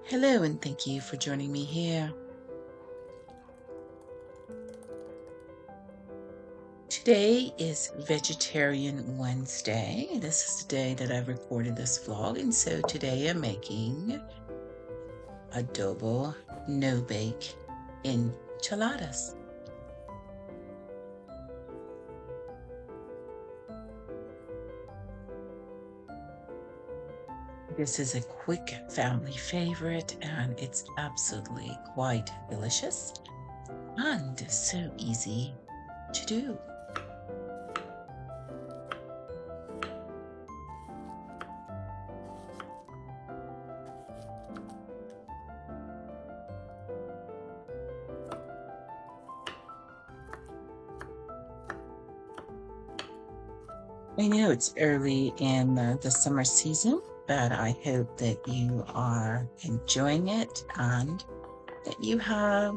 Hello, and thank you for joining me here. Today is Vegetarian Wednesday. This is the day that I recorded this vlog, and so today I'm making adobo no-bake enchiladas. This is a quick family favorite, and it's absolutely quite delicious and so easy to do. I know it's early in the summer season, but I hope that you are enjoying it and that you have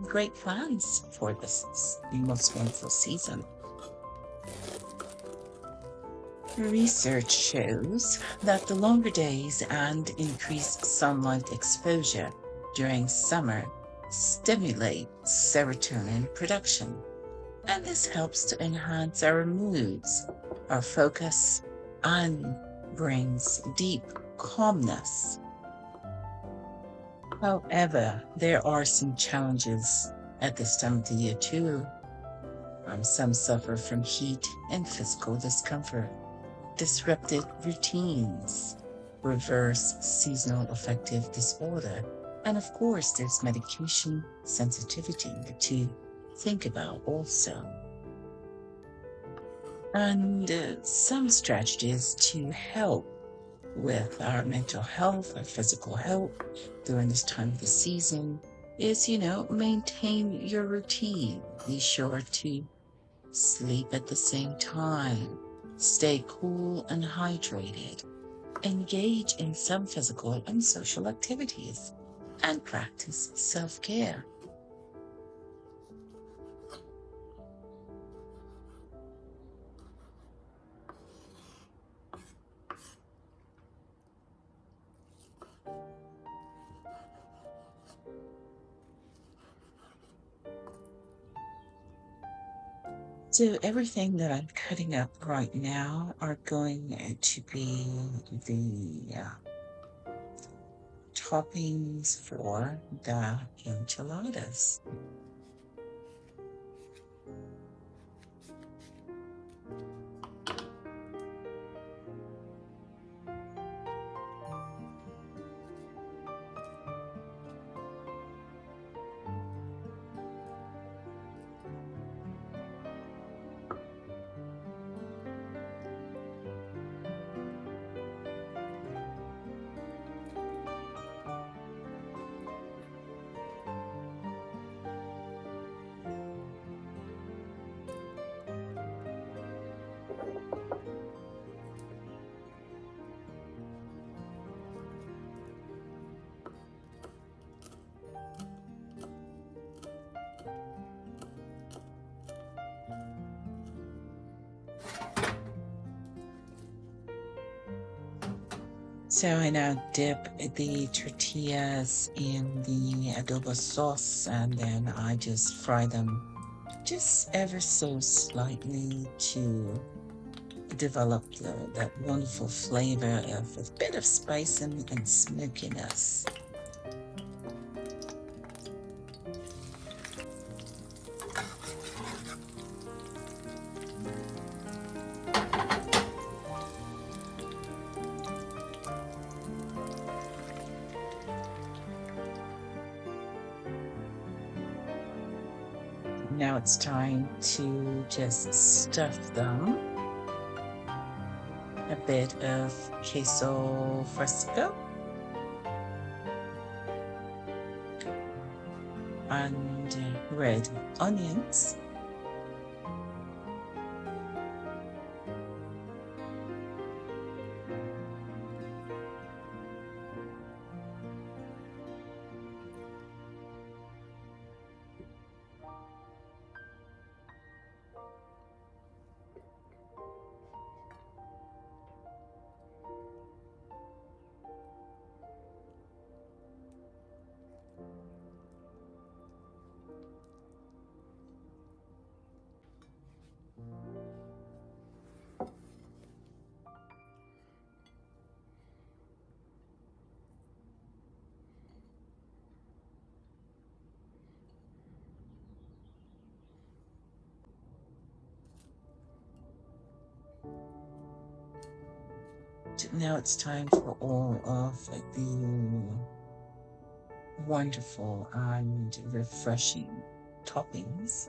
great plans for this most wonderful season. Research shows that the longer days and increased sunlight exposure during summer stimulate serotonin production, and this helps to enhance our moods, our focus, and brings deep calmness. However, there are some challenges at this time of the year too. Some suffer from heat and physical discomfort, disrupted routines, reverse seasonal affective disorder, and of course, there's medication sensitivity to think about also. And some strategies to help with our mental health, our physical health during this time of the season is, maintain your routine. Be sure to sleep at the same time, stay cool and hydrated, engage in some physical and social activities, and practice self-care. So everything that I'm cutting up right now are going to be the toppings for the enchiladas. So I now dip the tortillas in the adobo sauce, and then I just fry them just ever so slightly to develop that wonderful flavor of a bit of spice and smokiness. Now it's time to just stuff them. A bit of queso fresco and red onions. now it's time for all of the wonderful and refreshing toppings.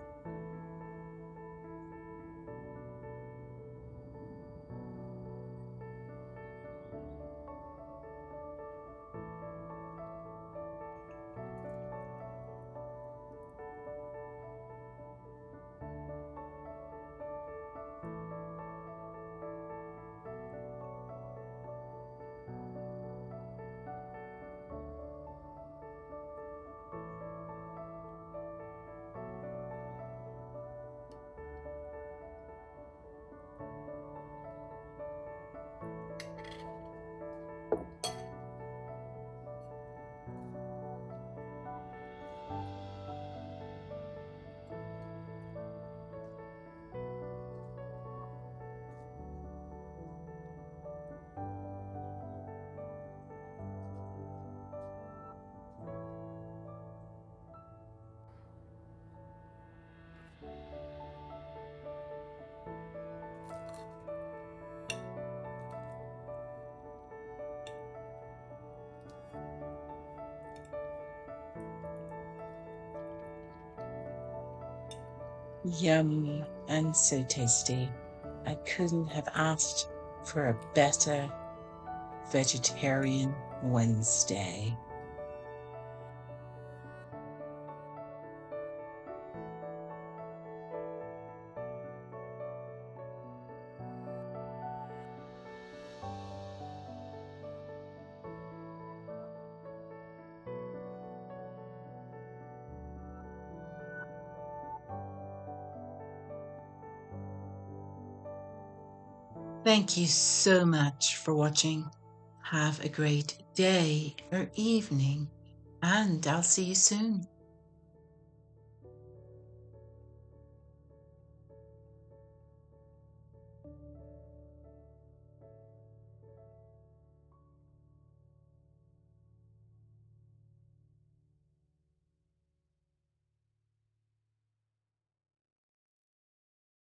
Yummy and so tasty. I couldn't have asked for a better vegetarian Wednesday. Thank you so much for watching. Have a great day or evening, and I'll see you soon.